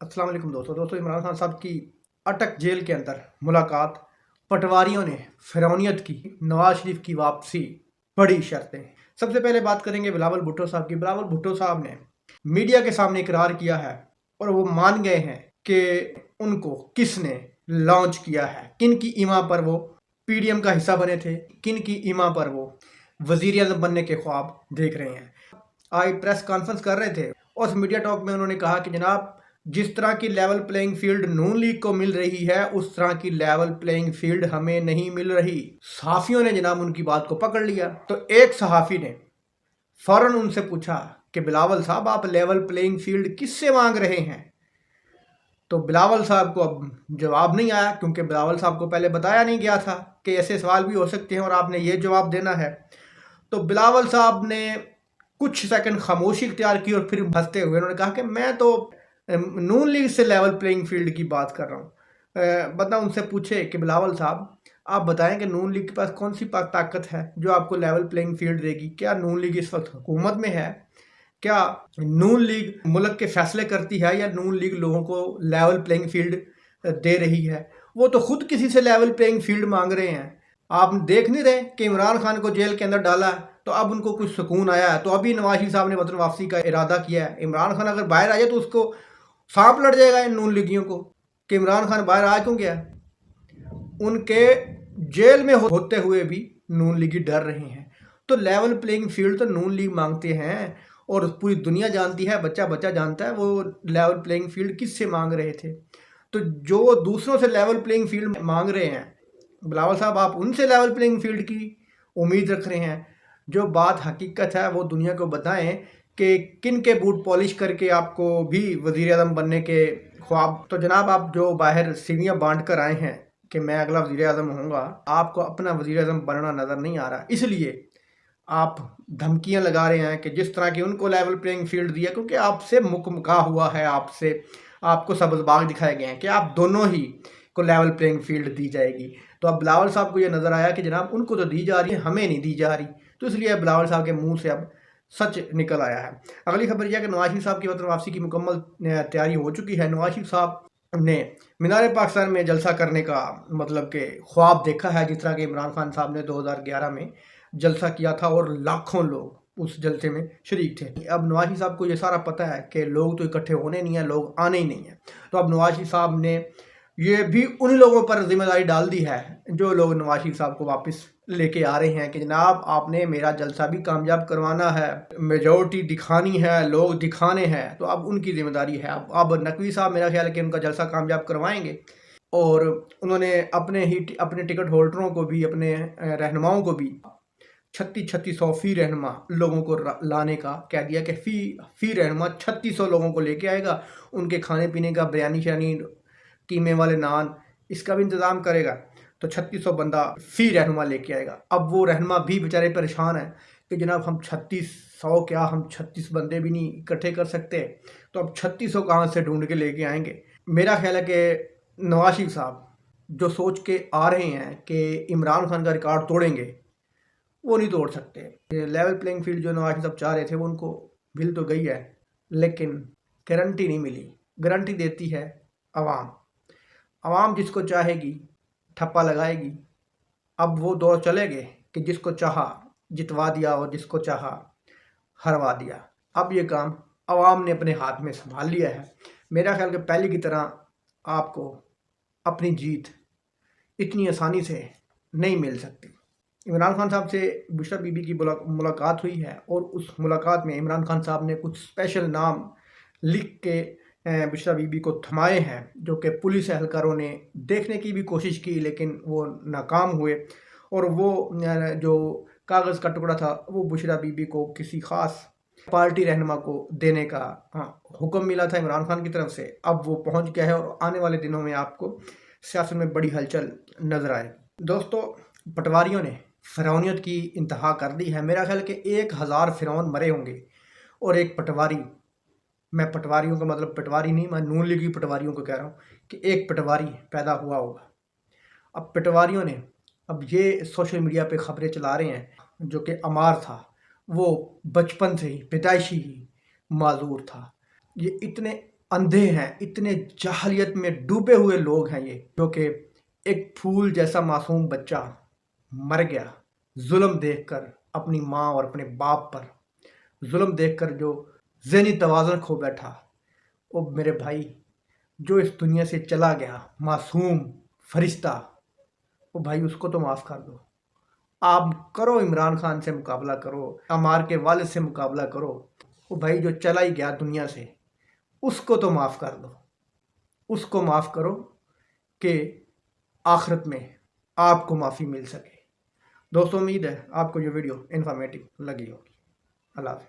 अस्सलाम वालेकुम दोस्तों इमरान खान साहब की अटक जेल के अंदर मुलाकात, पटवारियों ने फिरौनियत की, नवाज शरीफ की वापसी, बड़ी शर्तें। सबसे पहले बात करेंगे बिलावल भुट्टो साहब की। बिलावल भुट्टो साहब ने मीडिया के सामने इकरार किया है और वो मान गए हैं कि उनको किसने लॉन्च किया है, किन की ईमा पर वो पीडीएम का हिस्सा बने थे, किन की ईमा पर वो वजीर आज़म बनने के ख्वाब देख रहे हैं। आज प्रेस कॉन्फ्रेंस कर रहे थे और उस मीडिया टॉक में उन्होंने कहा कि जनाब, जिस तरह की लेवल प्लेइंग फील्ड नून लीग को मिल रही है उस तरह की लेवल प्लेइंग फील्ड हमें नहीं मिल रही। सहाफियों ने जनाब उनकी बात को पकड़ लिया। तो एक सहाफी ने फौरन उनसे पूछा कि बिलावल साहब, आप लेवल प्लेइंग फील्ड किससे मांग रहे हैं? तो बिलावल साहब को अब जवाब नहीं आया, क्योंकि बिलावल साहब को पहले बताया नहीं गया था कि ऐसे सवाल भी हो सकते हैं और आपने ये जवाब देना है। तो बिलावल साहब ने कुछ सेकंड खामोशी इख्तियार की और फिर हंसते हुए उन्होंने कहा कि मैं तो नून लीग से लेवल प्लेइंग फील्ड की बात कर रहा हूँ। बता उनसे पूछे कि बिलावल साहब, आप बताएं कि नून लीग के पास कौन सी ताकत है जो आपको लेवल प्लेइंग फील्ड देगी? क्या नून लीग इस वक्त हुकूमत में है? क्या नून लीग मुल्क के फैसले करती है या नून लीग लोगों को लेवल प्लेइंग फील्ड दे रही है? वो तो खुद किसी से लेवल प्लेइंग फील्ड मांग रहे हैं। आप देख नहीं रहे कि इमरान खान को जेल के अंदर डाला है तो अब उनको कुछ सुकून आया है। तो अभी नवाज शरीफ साहब ने वतन वापसी का इरादा किया है। इमरान खान अगर बाहर आ जाए तो उसको सांप लड़ जाएगा इन नून लीगियों को कि इमरान खान बाहर आ क्यों गया। उनके जेल में होते हुए भी नून लीगी डर रहे हैं। तो लेवल प्लेइंग फील्ड तो नून लीग मांगते हैं और पूरी दुनिया जानती है, बच्चा बच्चा जानता है वो लेवल प्लेइंग फील्ड किससे मांग रहे थे। तो जो दूसरों से लेवल प्लेइंग फील्ड मांग रहे हैं, बिलावल साहब आप उनसे लेवल प्लेइंग फील्ड की उम्मीद रख रहे हैं। जो बात हकीकत है वो दुनिया को बताएं कि किन के बूट पॉलिश करके आपको भी वज़ीर आज़म बनने के ख्वाब। तो जनाब, आप जो बाहर सीढ़ियाँ बांट कर आए हैं कि मैं अगला वज़ीर आज़म होऊंगा, आपको अपना वज़ीर आज़म बनना नज़र नहीं आ रहा। इसलिए आप धमकियां लगा रहे हैं कि जिस तरह की उनको लेवल प्लेइंग फील्ड दिया, क्योंकि आपसे मुकमका हुआ है, आपसे आपको सब्ज़ बाग दिखाए गए हैं कि आप दोनों ही को लेवल प्लेइंग फील्ड दी जाएगी। तो अब बिलावल साहब को ये नज़र आया कि जनाब उनको तो दी जा रही है, हमें नहीं दी जा रही। तो इसलिए बिलावल साहब के मुंह से अब सच निकल आया है। अगली खबर यह कि नवाज शरीफ साहब की वतन वापसी की मुकम्मल तैयारी हो चुकी है। नवाज शरीफ साहब ने मीनार पाकिस्तान में जलसा करने का मतलब कि ख्वाब देखा है, जिस तरह के इमरान खान साहब ने 2011 में जलसा किया था और लाखों लोग उस जलसे में शरीक थे। अब नवाज शरीफ साहब को ये सारा पता है कि लोग तो इकट्ठे होने नहीं है, लोग आने ही नहीं है। तो अब नवाज शरीफ साहब ने ये भी उन लोगों पर जिम्मेदारी डाल दी है जो लोग नवाज शरीफ साहब को वापस लेके आ रहे हैं कि जनाब आपने मेरा जलसा भी कामयाब करवाना है, मेजॉरिटी दिखानी है, लोग दिखाने हैं। तो अब उनकी जिम्मेदारी है। अब नकवी साहब मेरा ख्याल है कि उनका जलसा कामयाब करवाएंगे और उन्होंने अपने टिकट होल्डरों को भी, अपने रहनुमाओं को भी 3600 फी रहनुमा लोगों को लाने का कह दिया कि फी रहनुमा 3600 लोगों को लेके आएगा। उनके खाने पीने का बिरयानी शानी, कीमे वाले नान, इसका भी इंतज़ाम करेगा। तो 3600 बंदा फी रहनुमा लेके आएगा। अब वो रहनुमा भी बेचारे परेशान हैं कि जनाब हम 3600 क्या, हम 36 बंदे भी नहीं इकट्ठे कर सकते। तो अब 3600 कहाँ से ढूंढ के लेके आएंगे? मेरा ख्याल है कि नवाज शरीफ साहब जो सोच के आ रहे हैं कि इमरान खान का रिकॉर्ड तोड़ेंगे, वो नहीं तोड़ सकते। लेवल प्लेइंग फील्ड जो नवाज शरीफ साहब चाह रहे थे वो उनको मिल तो गई है, लेकिन गारंटी नहीं मिली। गारंटी देती है आवाम। आवाम जिसको चाहेगी ठप्पा लगाएगी। अब वो दौर चले गए कि जिसको चाहा जितवा दिया और जिसको चाहा हरवा दिया। अब ये काम आवाम ने अपने हाथ में संभाल लिया है। मेरा ख्याल कि पहले की तरह आपको अपनी जीत इतनी आसानी से नहीं मिल सकती। इमरान खान साहब से बुशरा बीबी की मुलाकात हुई है और उस मुलाकात में इमरान खान साहब ने कुछ स्पेशल नाम लिख के बुशरा बीबी को थमाए हैं, जो कि पुलिस एहलकारों ने देखने की भी कोशिश की लेकिन वो नाकाम हुए। और वो जो कागज़ का टुकड़ा था वो बुशरा बीबी को किसी ख़ास पार्टी रहनुमा को देने का हुक्म मिला था इमरान खान की तरफ से। अब वो पहुंच गया है और आने वाले दिनों में आपको सियासत में बड़ी हलचल नज़र आए। दोस्तों, पटवारियों ने फिरौनियत की इंतहा कर दी है। मेरा ख्याल है कि 1000 फिरौन मरे होंगे और एक पटवारी, मैं पटवारियों का मतलब पटवारी नहीं, मैं नून लीगी पटवारियों को कह रहा हूँ कि एक पटवारी पैदा हुआ होगा। अब पटवारियों ने अब ये सोशल मीडिया पे खबरें चला रहे हैं जो कि अमार था, वो बचपन से ही पैदाइशी ही माजूर था। ये इतने اندھے ہیں، اتنے جاہلیت میں ڈوبے ہوئے لوگ ہیں یہ، جو کہ ایک پھول جیسا معصوم بچہ مر گیا ظلم دیکھ کر، اپنی ماں اور اپنے باپ پر ظلم دیکھ کر جو ذہنی توازن کھو بیٹھا، وہ میرے بھائی جو اس دنیا سے چلا گیا معصوم فرشتہ، وہ بھائی اس کو تو معاف کر دو۔ آپ کرو عمران خان سے مقابلہ کرو، عمار کے والد سے مقابلہ کرو، وہ بھائی جو چلا ہی گیا دنیا سے، اس کو تو معاف کر دو، اس کو معاف کرو کہ آخرت میں آپ کو معافی مل سکے۔ دوستوں امید ہے آپ کو یہ ویڈیو انفارمیٹو لگی ہوگی۔ اللہ حافظ۔